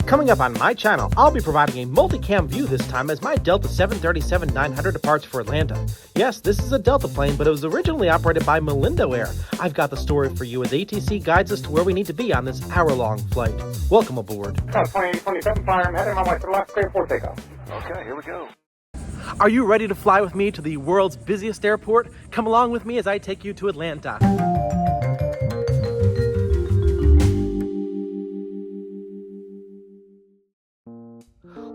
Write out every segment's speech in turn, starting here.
Coming up on my channel, I'll be providing a multicam view this time as my Delta 737-900 departs for Atlanta. Yes, this is a Delta plane, but it was originally operated by Malindo Air. I've got the story for you as ATC guides us to where we need to be on this hour-long flight. Welcome aboard. 2827 fire, I'm heading my way to the left, clear for takeoff. Okay, here we go. Are you ready to fly with me to the world's busiest airport? Come along with me as I take you to Atlanta.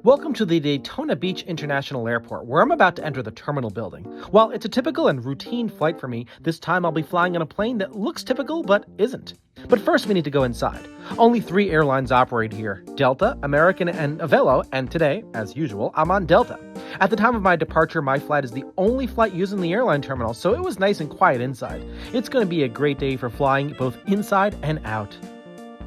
Welcome to the Daytona Beach International Airport, where I'm about to enter the terminal building. While it's a typical and routine flight for me, this time I'll be flying on a plane that looks typical but isn't. But first we need to go inside. Only 3 airlines operate here: Delta, American, and Avelo, and today, as usual, I'm on Delta. At the time of my departure, my flight is the only flight using the airline terminal, so it was nice and quiet inside. It's going to be a great day for flying both inside and out.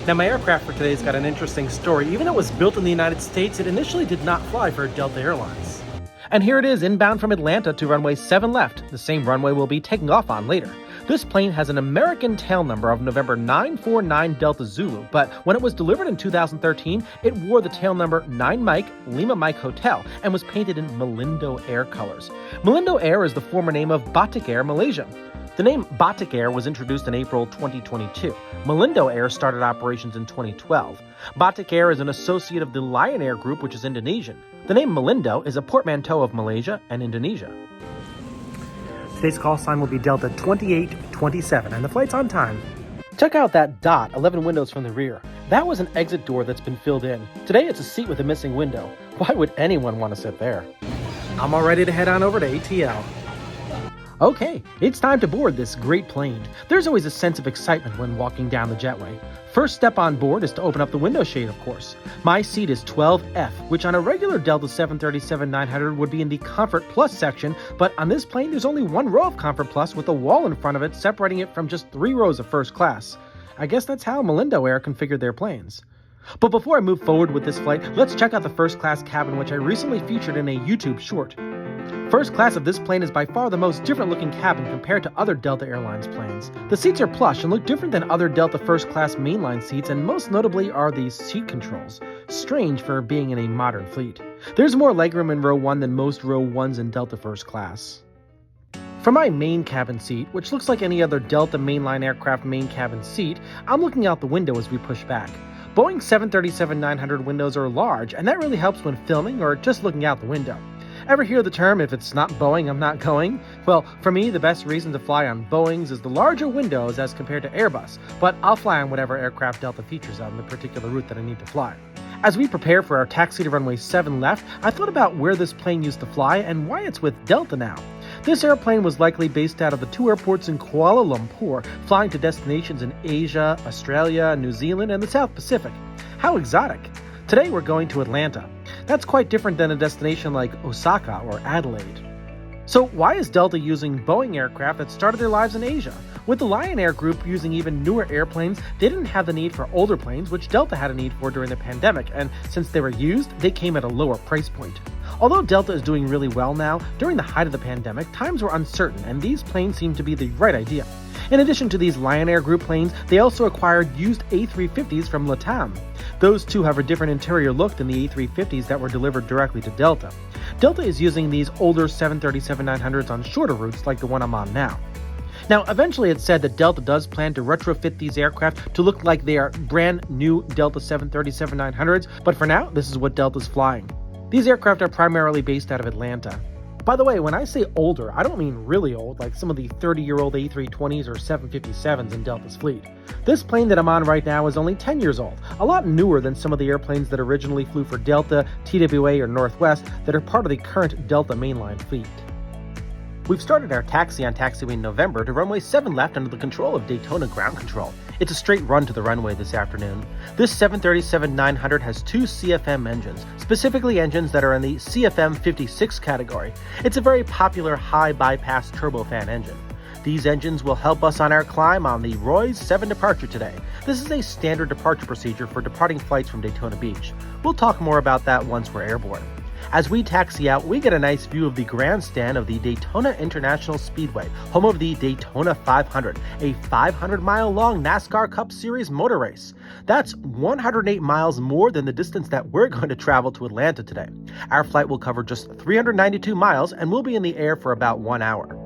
Now, my aircraft for today's got an interesting story. Even though it was built in the United States, it initially did not fly for Delta Airlines. And here it is, inbound from Atlanta to runway 7 left, the same runway we'll be taking off on later. This plane has an American tail number of November 949 Delta Zulu, but when it was delivered in 2013, it wore the tail number 9 Mike, Lima Mike Hotel, and was painted in Malindo Air colors. Malindo Air is the former name of Batik Air Malaysia. The name Batik Air was introduced in April 2022. Malindo Air started operations in 2012. Batik Air is an associate of the Lion Air Group, which is Indonesian. The name Malindo is a portmanteau of Malaysia and Indonesia. Today's call sign will be Delta 2827, and the flight's on time. Check out that dot, 11 windows from the rear. That was an exit door that's been filled in. Today it's a seat with a missing window. Why would anyone want to sit there? I'm all ready to head on over to ATL. Okay, it's time to board this great plane. There's always a sense of excitement when walking down the jetway. First step on board is to open up the window shade, of course. My seat is 12F, which on a regular Delta 737-900 would be in the Comfort Plus section, but on this plane there's only 1 row of Comfort Plus with a wall in front of it separating it from just 3 rows of first class. I guess that's how Malindo Air configured their planes. But before I move forward with this flight, let's check out the first class cabin, which I recently featured in a YouTube short. First class of this plane is by far the most different looking cabin compared to other Delta Airlines planes. The seats are plush and look different than other Delta first class mainline seats, and most notably are the seat controls. Strange for being in a modern fleet. There's more legroom in row 1 than most row 1s in Delta first class. For my main cabin seat, which looks like any other Delta mainline aircraft main cabin seat, I'm looking out the window as we push back. Boeing 737-900 windows are large, and that really helps when filming or just looking out the window. Ever hear the term, if it's not Boeing, I'm not going? Well, for me, the best reason to fly on Boeings is the larger windows as compared to Airbus, but I'll fly on whatever aircraft Delta features on the particular route that I need to fly. As we prepare for our taxi to runway 7 left, I thought about where this plane used to fly and why it's with Delta now. This airplane was likely based out of the 2 airports in Kuala Lumpur, flying to destinations in Asia, Australia, New Zealand, and the South Pacific. How exotic! Today we're going to Atlanta. That's quite different than a destination like Osaka or Adelaide. So why is Delta using Boeing aircraft that started their lives in Asia? With the Lion Air Group using even newer airplanes, they didn't have the need for older planes, which Delta had a need for during the pandemic, and since they were used, they came at a lower price point. Although Delta is doing really well now, during the height of the pandemic, times were uncertain, and these planes seemed to be the right idea. In addition to these Lion Air Group planes, they also acquired used A350s from LATAM. Those two have a different interior look than the A350s that were delivered directly to Delta. Delta is using these older 737-900s on shorter routes like the one I'm on now. Now, eventually it's said that Delta does plan to retrofit these aircraft to look like they are brand new Delta 737-900s, but for now, this is what Delta's flying. These aircraft are primarily based out of Atlanta. By the way, when I say older, I don't mean really old, like some of the 30-year-old A320s or 757s in Delta's fleet. This plane that I'm on right now is only 10 years old, a lot newer than some of the airplanes that originally flew for Delta, TWA, or Northwest that are part of the current Delta mainline fleet. We've started our taxi on taxiway November to runway 7 left under the control of Daytona Ground Control. It's a straight run to the runway this afternoon. This 737-900 has 2 CFM engines, specifically engines that are in the CFM 56 category. It's a very popular high bypass turbofan engine. These engines will help us on our climb on the Roy's 7 departure today. This is a standard departure procedure for departing flights from Daytona Beach. We'll talk more about that once we're airborne. As we taxi out, we get a nice view of the grandstand of the Daytona International Speedway, home of the Daytona 500, a 500-mile-long NASCAR Cup Series motor race. That's 108 miles more than the distance that we're going to travel to Atlanta today. Our flight will cover just 392 miles and we'll be in the air for about 1 hour.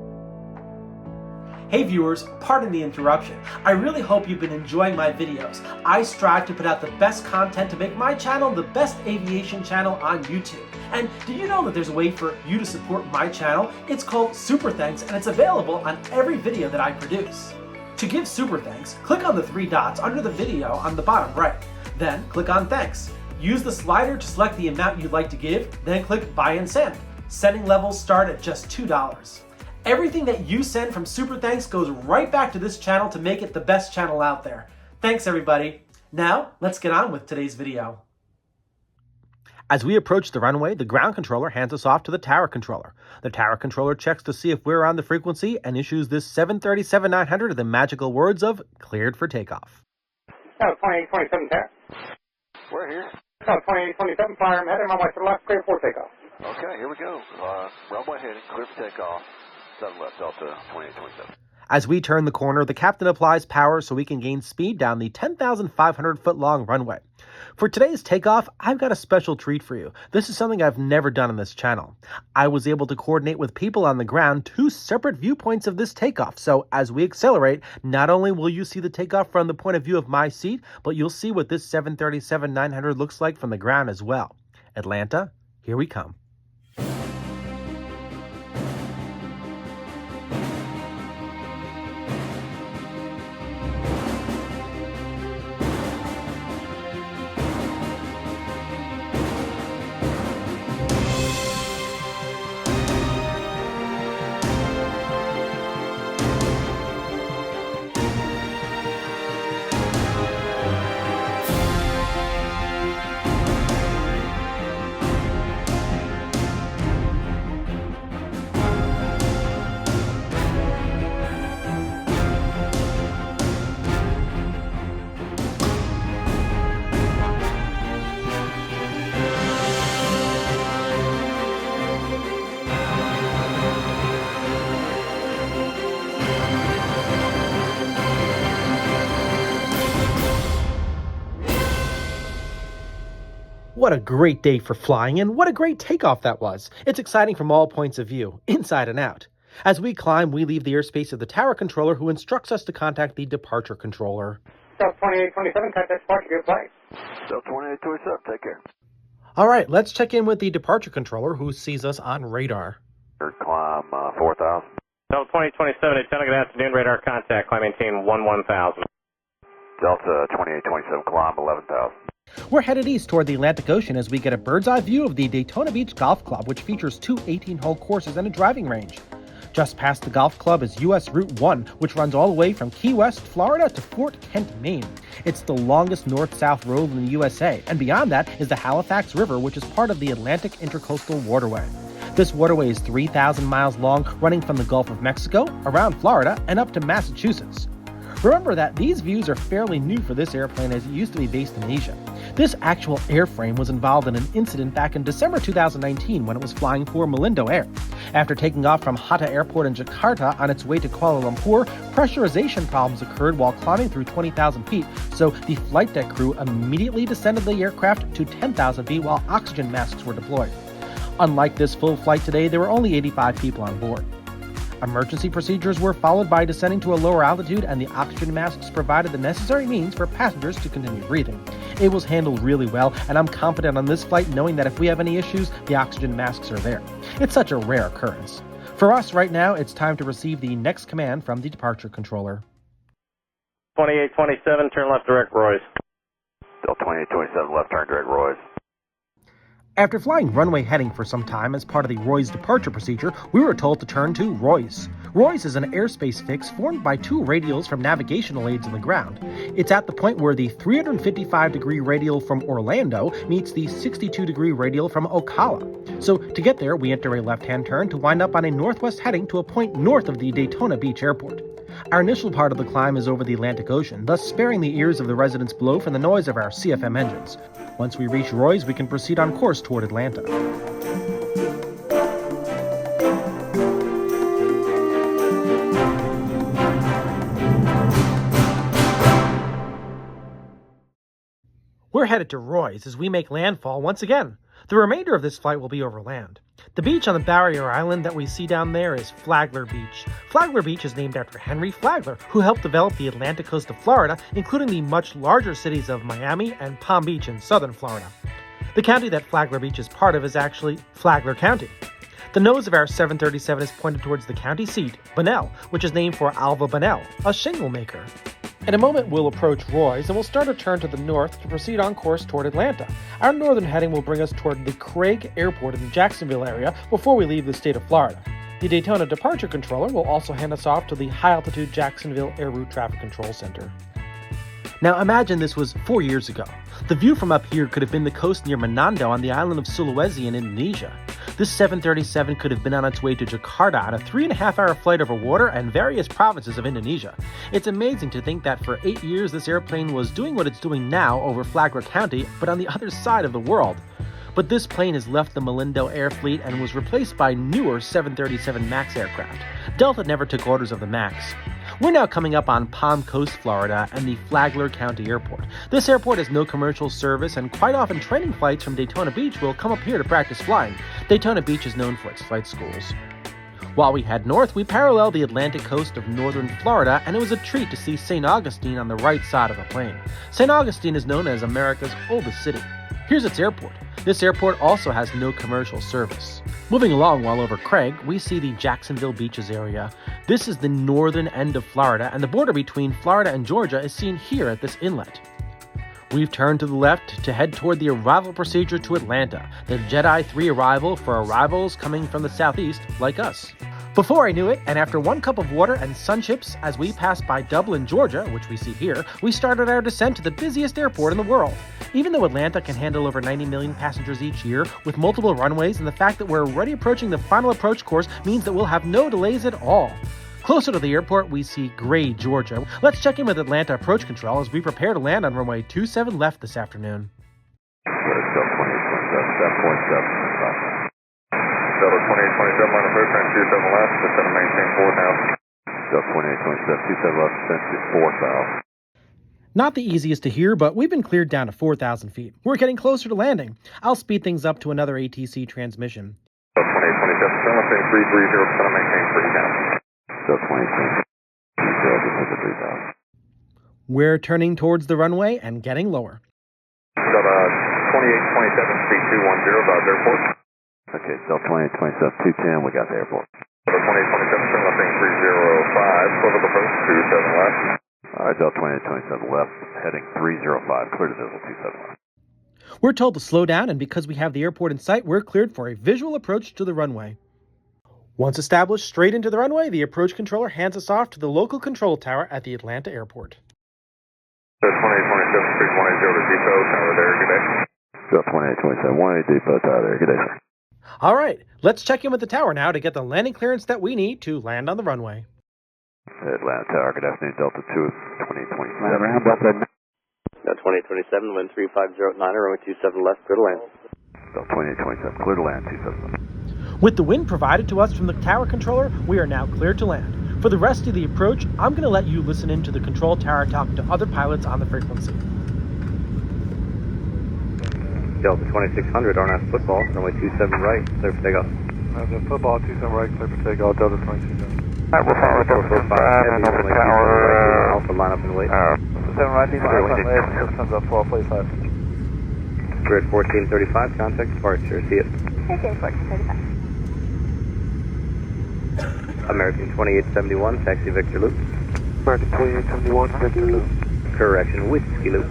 Hey viewers, pardon the interruption. I really hope you've been enjoying my videos. I strive to put out the best content to make my channel the best aviation channel on YouTube. And did you know that there's a way for you to support my channel? It's called Super Thanks and it's available on every video that I produce. To give Super Thanks, click on the 3 dots under the video on the bottom right. Then click on Thanks. Use the slider to select the amount you'd like to give, then click Buy and Send. Sending levels start at just $2. Everything that you send from Super Thanks goes right back to this channel to make it the best channel out there. Thanks everybody. Now, let's get on with today's video. As we approach the runway, the ground controller hands us off to the tower controller. The tower controller checks to see if we're on the frequency and issues this 737-900 the magical words of cleared for takeoff. 2827 Tower. We're here. 2827 Flyer, I'm heading my way to the left, clear for takeoff. Okay, here we go. Runway heading, clear for takeoff. 7 left, Delta 2827. As we turn the corner, the captain applies power so we can gain speed down the 10,500-foot-long runway. For today's takeoff, I've got a special treat for you. This is something I've never done on this channel. I was able to coordinate with people on the ground 2 separate viewpoints of this takeoff, so as we accelerate, not only will you see the takeoff from the point of view of my seat, but you'll see what this 737-900 looks like from the ground as well. Atlanta, here we come. What a great day for flying, and what a great takeoff that was. It's exciting from all points of view, inside and out. As we climb, we leave the airspace of the tower controller, who instructs us to contact the departure controller. 2827, contact departure, good flight. 2827, take care. All right, let's check in with the departure controller, who sees us on radar. Climb 4,000. 2027, Daytona, good afternoon, radar contact, climb maintain 11,000. Delta 2827, climb 11,000. We're headed east toward the Atlantic Ocean as we get a bird's-eye view of the Daytona Beach Golf Club, which features 2 18-hole courses and a driving range. Just past the golf club is U.S. Route 1, which runs all the way from Key West, Florida to Fort Kent, Maine. It's the longest north-south road in the USA, and beyond that is the Halifax River, which is part of the Atlantic Intercoastal Waterway. This waterway is 3,000 miles long, running from the Gulf of Mexico, around Florida, and up to Massachusetts. Remember that these views are fairly new for this airplane, as it used to be based in Asia. This actual airframe was involved in an incident back in December 2019 when it was flying for Malindo Air. After taking off from Hatta Airport in Jakarta on its way to Kuala Lumpur, pressurization problems occurred while climbing through 20,000 feet, so the flight deck crew immediately descended the aircraft to 10,000 feet while oxygen masks were deployed. Unlike this full flight today, there were only 85 people on board. Emergency procedures were followed by descending to a lower altitude, and the oxygen masks provided the necessary means for passengers to continue breathing. It was handled really well, and I'm confident on this flight knowing that if we have any issues, the oxygen masks are there. It's such a rare occurrence. For us right now, it's time to receive the next command from the departure controller. 2827, turn left direct Royce. Delta 2827, left turn direct Royce. After flying runway heading for some time as part of the Royce departure procedure, we were told to turn to Royce. Royce is an airspace fix formed by 2 radials from navigational aids on the ground. It's at the point where the 355-degree radial from Orlando meets the 62-degree radial from Ocala. So to get there, we enter a left-hand turn to wind up on a northwest heading to a point north of the Daytona Beach Airport. Our initial part of the climb is over the Atlantic Ocean, thus sparing the ears of the residents below from the noise of our CFM engines. Once we reach Royce, we can proceed on course toward Atlanta. We're headed to Roy's as we make landfall once again. The remainder of this flight will be over land. The beach on the barrier island that we see down there is Flagler Beach. Flagler Beach is named after Henry Flagler, who helped develop the Atlantic coast of Florida, including the much larger cities of Miami and Palm Beach in southern Florida. The county that Flagler Beach is part of is actually Flagler County. The nose of our 737 is pointed towards the county seat, Bunnell, which is named for Alva Bunnell, a shingle maker. In a moment, we'll approach Roy's and we'll start a turn to the north to proceed on course toward Atlanta. Our northern heading will bring us toward the Craig Airport in the Jacksonville area before we leave the state of Florida. The Daytona departure controller will also hand us off to the high-altitude Jacksonville Air Route Traffic Control Center. Now imagine this was 4 years ago. The view from up here could have been the coast near Manado on the island of Sulawesi in Indonesia. This 737 could have been on its way to Jakarta on a 3.5-hour flight over water and various provinces of Indonesia. It's amazing to think that for 8 years this airplane was doing what it's doing now over Flagler County, but on the other side of the world. But this plane has left the Malindo Air fleet and was replaced by newer 737 MAX aircraft. Delta never took orders of the MAX. We're now coming up on Palm Coast, Florida, and the Flagler County Airport. This airport has no commercial service, and quite often training flights from Daytona Beach will come up here to practice flying. Daytona Beach is known for its flight schools. While we head north, we parallel the Atlantic coast of northern Florida, and it was a treat to see St. Augustine on the right side of the plane. St. Augustine is known as America's oldest city. Here's its airport. This airport also has no commercial service. Moving along while over Craig, we see the Jacksonville Beaches area. This is the northern end of Florida, and the border between Florida and Georgia is seen here at this inlet. We've turned to the left to head toward the arrival procedure to Atlanta, the Jedi 3 arrival for arrivals coming from the southeast like us. Before I knew it, and after 1 cup of water and sun chips as we passed by Dublin, Georgia, which we see here, we started our descent to the busiest airport in the world. Even though Atlanta can handle over 90 million passengers each year, with multiple runways, and the fact that we're already approaching the final approach course means that we'll have no delays at all. Closer to the airport, we see Gray, Georgia. Let's check in with Atlanta approach control as we prepare to land on runway 27 left this afternoon. Delta 2827 line approach, and 27 left, descend and maintain 4000. Delta 2827, 27 left, descend to 4000. Not the easiest to hear, but we've been cleared down to 4,000 feet. We're getting closer to landing. I'll speed things up to another ATC transmission. Delta 2827, turn left, 330, descend and maintain 3000. Delta 2827, descend to 3000. We're turning towards the runway and getting lower. Delta 2827, speed 210, about airport. Okay, Delta 2827, 210, we got the airport. Delta 2827, turn left, 305, swivel approach, 27 left. Alright, Delta 2827 left, heading 305, clear to visual 27 left. We're told to slow down, and because we have the airport in sight, we're cleared for a visual approach to the runway. Once established straight into the runway, the approach controller hands us off to the local control tower at the Atlanta airport. Delta 2827, speed 180 to depot, tower there, good day. Delta 2827, 180 depot, tower there, good day, sir. All right, let's check in with the tower now to get the landing clearance that we need to land on the runway. Atlanta Tower, good afternoon, Delta 2, 2027. Delta 2027, wind 3509, runway 27 left, clear to land. Delta 2827, clear to land, 27 left. With the wind provided to us from the tower controller, we are now cleared to land. For the rest of the approach, I'm going to let you listen in to the control tower talk to other pilots on the frequency. Delta 2600, RNAS football, runway 27 right, clear for takeoff. The football 27 right, clear for takeoff, Delta 227. Alright, we're following Delta 5, and over the tower, Alpha, line up and wait. 7 right, need 5 left, comes up 12, place 5. Grid 1435, contact departure, see it. Okay, 1435. American 2871, taxi Victor Loop. American 2871, Victor Loop. Correction, Whiskey Loop.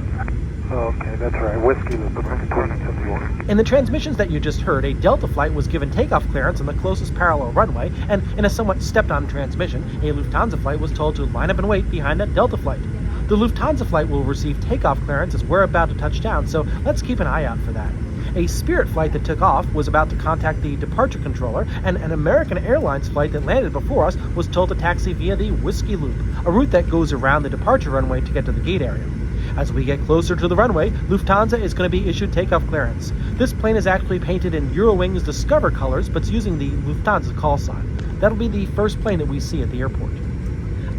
Okay, that's right, Whiskey Loop, American 2871. In the transmissions that you just heard, a Delta flight was given takeoff clearance on the closest parallel runway, and in a somewhat stepped-on transmission, a Lufthansa flight was told to line up and wait behind that Delta flight. The Lufthansa flight will receive takeoff clearance as we're about to touch down, so let's keep an eye out for that. A Spirit flight that took off was about to contact the departure controller, and an American Airlines flight that landed before us was told to taxi via the Whiskey Loop, a route that goes around the departure runway to get to the gate area. As we get closer to the runway, Lufthansa is going to be issued takeoff clearance. This plane is actually painted in Eurowings Discover colors, but it's using the Lufthansa call sign. That'll be the first plane that we see at the airport.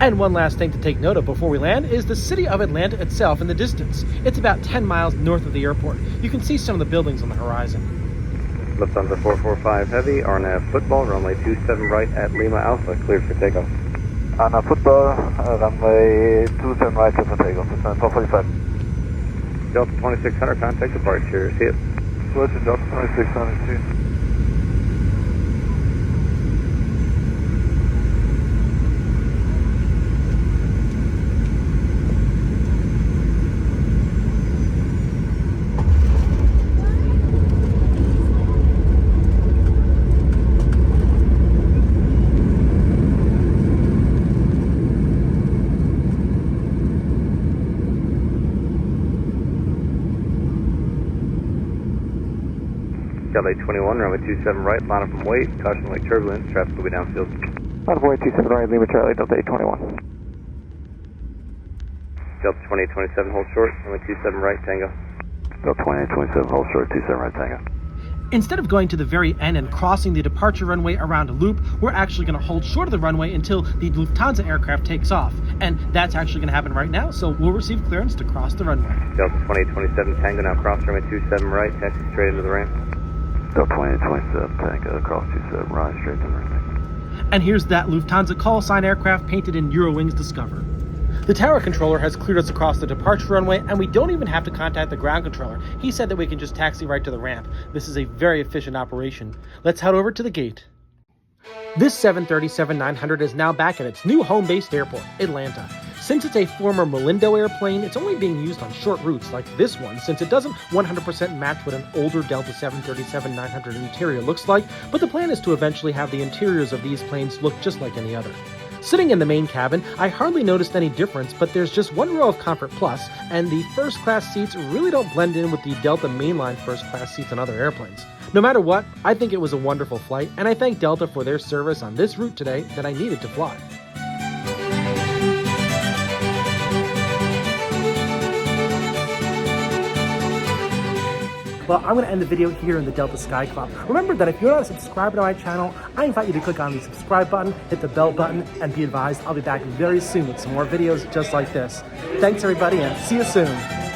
And one last thing to take note of before we land is the city of Atlanta itself in the distance. It's about 10 miles north of the airport. You can see some of the buildings on the horizon. Lufthansa 445 Heavy, RNAV football, runway 27 right at Lima Alpha, cleared for takeoff. On football, runway 27 right for takeoff. 445. Delta 2600, contact departure. See it. Roger, Delta 2600, see you. Delta 21, runway 27 right, line up from weight, caution light turbulence, traffic will be downfield. Runway 27 right, Lima Charlie, Delta 821. Delta 2827, hold short, runway 27 right, Tango. Delta 2827, hold short, 27 right, Tango. Instead of going to the very end and crossing the departure runway around a loop, we're actually going to hold short of the runway until the Lufthansa aircraft takes off. And that's actually going to happen right now, so we'll receive clearance to cross the runway. Delta 2827, Tango, now cross runway 27 right, taxi straight into the ramp. Delta 2827, Tango, across 27 right, straight to the runway. And here's that Lufthansa call sign aircraft painted in Eurowings Discover. The tower controller has cleared us across the departure runway, and we don't even have to contact the ground controller. He said that we can just taxi right to the ramp. This is a very efficient operation. Let's head over to the gate. This 737-900 is now back at its new home-based airport, Atlanta. Since it's a former Malindo airplane, it's only being used on short routes like this one, since it doesn't 100% match what an older Delta 737-900 interior looks like, but the plan is to eventually have the interiors of these planes look just like any other. Sitting in the main cabin, I hardly noticed any difference, but there's just one row of Comfort Plus, and the first class seats really don't blend in with the Delta mainline first class seats on other airplanes. No matter what, I think it was a wonderful flight, and I thank Delta for their service on this route today that I needed to fly. Well, I'm going to end the video here in the Delta Sky Club. Remember that if you're not a subscriber to my channel, I invite you to click on the subscribe button, hit the bell button, and be advised I'll be back very soon with some more videos just like this. Thanks everybody, and see you soon.